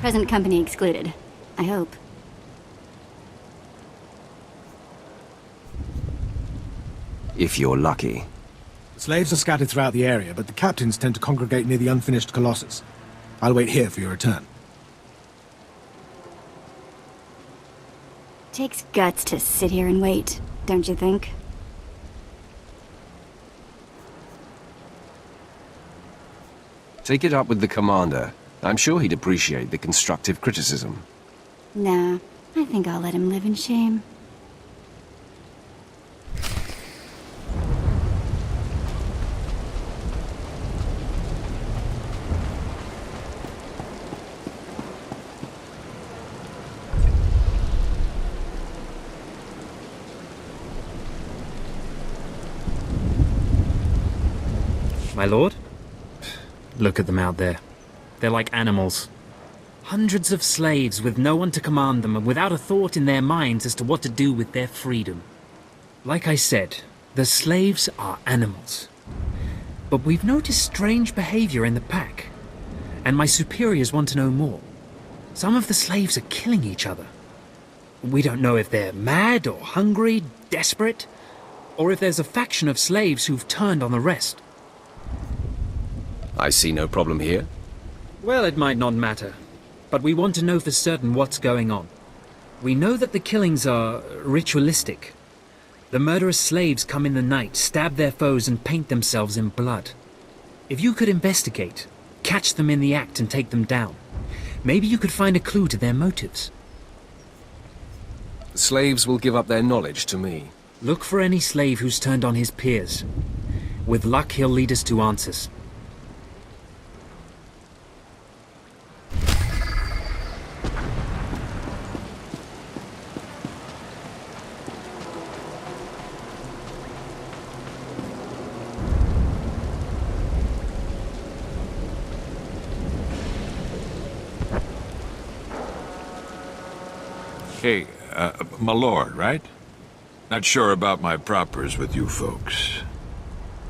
Present company excluded. I hope. If you're lucky. Slaves are scattered throughout the area, but the captains tend to congregate near the unfinished Colossus. I'll wait here for your return. Takes guts to sit here and wait, don't you think? Take it up with the commander. I'm sure he'd appreciate the constructive criticism. Nah, I think I'll let him live in shame. My lord? Look at them out there. They're like animals. Hundreds of slaves with no one to command them and without a thought in their minds as to what to do with their freedom. Like I said, the slaves are animals. But we've noticed strange behavior in the pack. And my superiors want to know more. Some of the slaves are killing each other. We don't know if they're mad or hungry, desperate, or if there's a faction of slaves who've turned on the rest. I see no problem here. Well, it might not matter, but we want to know for certain what's going on. We know that the killings are ritualistic. The murderous slaves come in the night, stab their foes and paint themselves in blood. If you could investigate, catch them in the act and take them down, maybe you could find a clue to their motives. The slaves will give up their knowledge to me. Look for any slave who's turned on his peers. With luck, he'll lead us to answers. Hey, my lord, right? Not sure about my propers with you folks.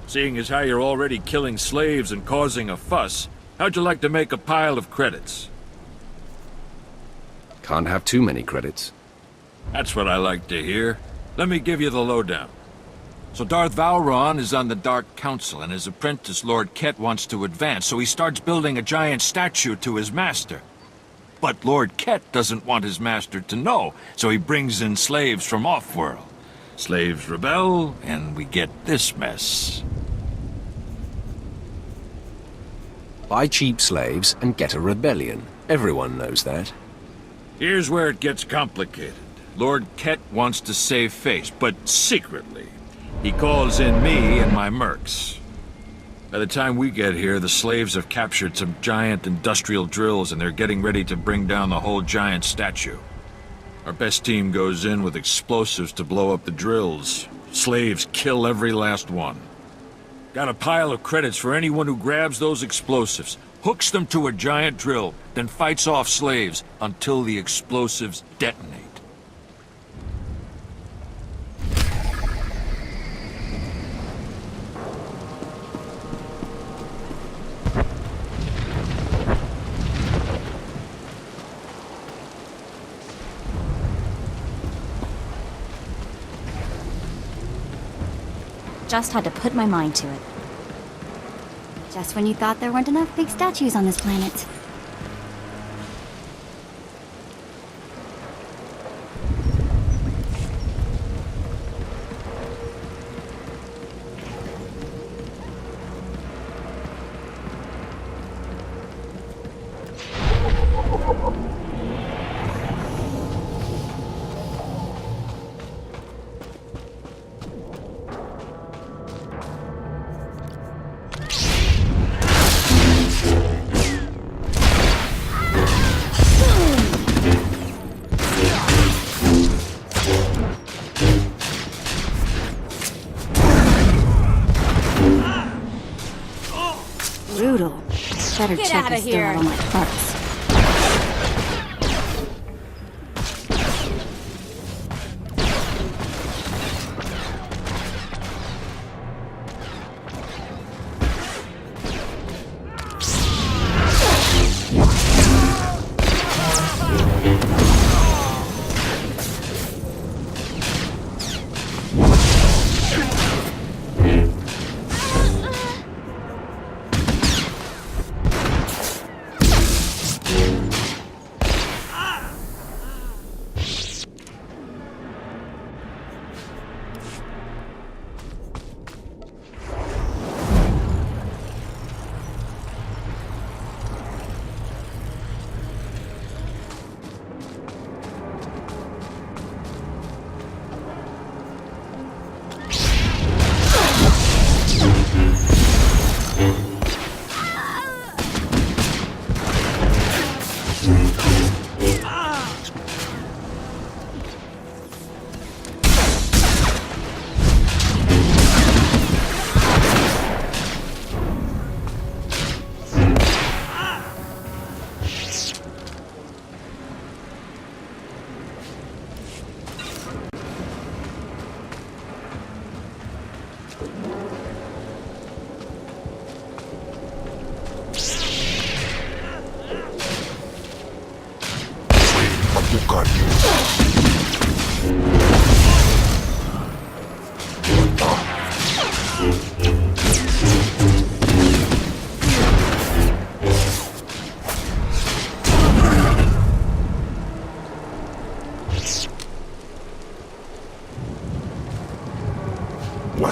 Seeing as how you're already killing slaves and causing a fuss, how'd you like to make a pile of credits? Can't have too many credits. That's what I like to hear. Let me give you the lowdown. So Darth Vowron is on the Dark Council, and his apprentice Lord Ket wants to advance, so he starts building a giant statue to his master. But Lord Ket doesn't want his master to know, so he brings in slaves from off-world. Slaves rebel, and we get this mess. Buy cheap slaves and get a rebellion. Everyone knows that. Here's where it gets complicated. Lord Ket wants to save face, but secretly. He calls in me and my mercs. By the time we get here, the slaves have captured some giant industrial drills and they're getting ready to bring down the whole giant statue. Our best team goes in with explosives to blow up the drills. Slaves kill every last one. Got a pile of credits for anyone who grabs those explosives, hooks them to a giant drill, then fights off slaves until the explosives detonate. Just had to put my mind to it. Just when you thought there weren't enough big statues on this planet. Brutal. Better Get check outta if still here. have all my parts.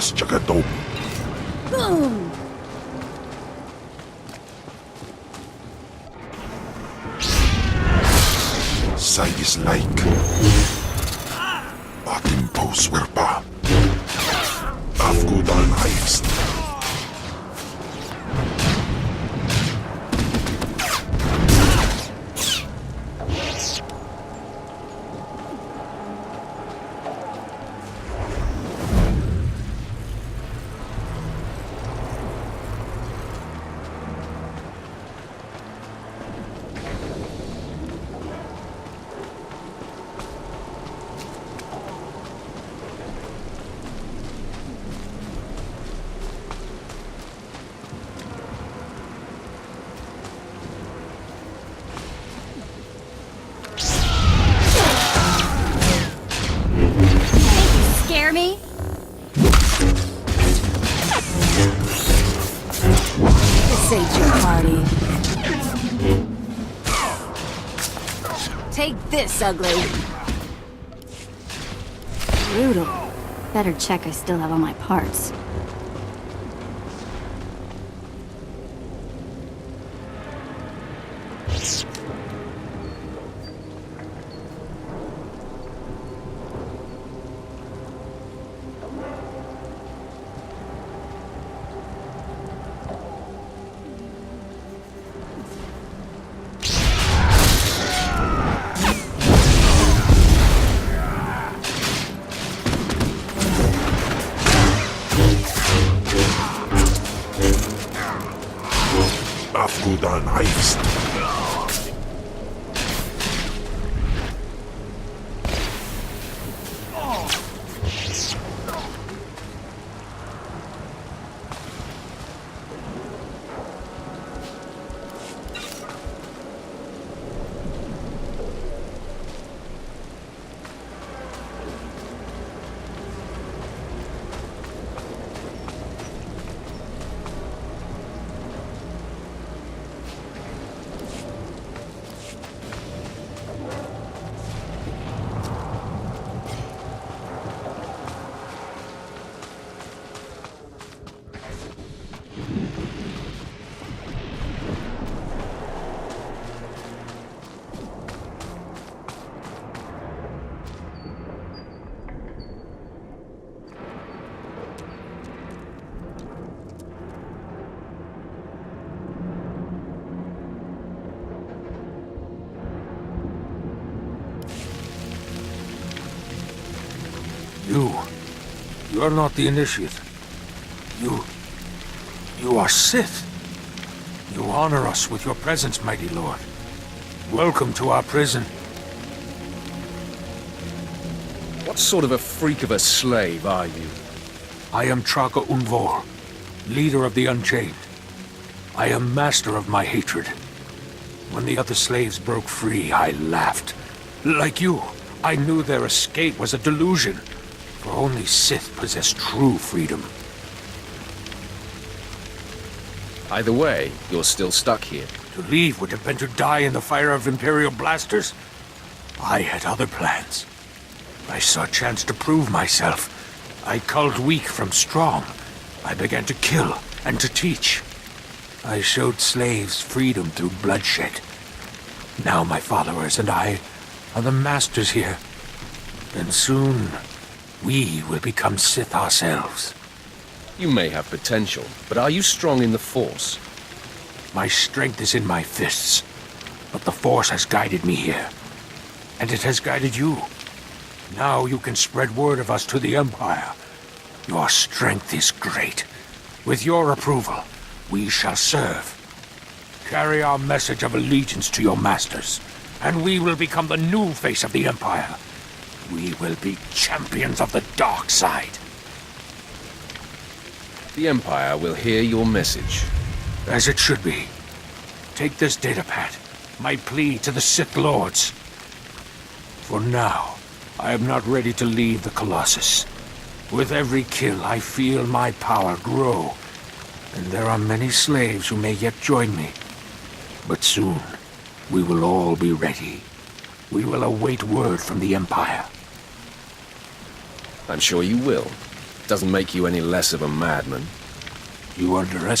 As Jagadop. Boom! Sais like. Atim poswerpa. Afgudal Heist. Scare me? This ain't your party. Take this, ugly. Brutal. Better check I still have all my parts. Afgudal Heist. You are not the initiate. You are Sith. You honor us with your presence, mighty lord. Welcome to our prison. What sort of a freak of a slave are you? I am Traka Unvor, leader of the Unchained. I am master of my hatred. When the other slaves broke free, I laughed. Like you, I knew their escape was a delusion, for only Sith possess true freedom. Either way, you're still stuck here. To leave would have been to die in the fire of Imperial blasters. I had other plans. I saw a chance to prove myself. I culled weak from strong. I began to kill and to teach. I showed slaves freedom through bloodshed. Now my followers and I are the masters here. And soon, we will become Sith ourselves. You may have potential, but are you strong in the Force? My strength is in my fists, but the Force has guided me here. And it has guided you. Now you can spread word of us to the Empire. Your strength is great. With your approval, we shall serve. Carry our message of allegiance to your masters, and we will become the new face of the Empire. We will be champions of the dark side. The Empire will hear your message. As it should be. Take this datapad, my plea to the Sith Lords. For now, I am not ready to leave the Colossus. With every kill, I feel my power grow. And there are many slaves who may yet join me. But soon, we will all be ready. We will await word from the Empire. I'm sure you will. Doesn't make you any less of a madman. You underestimate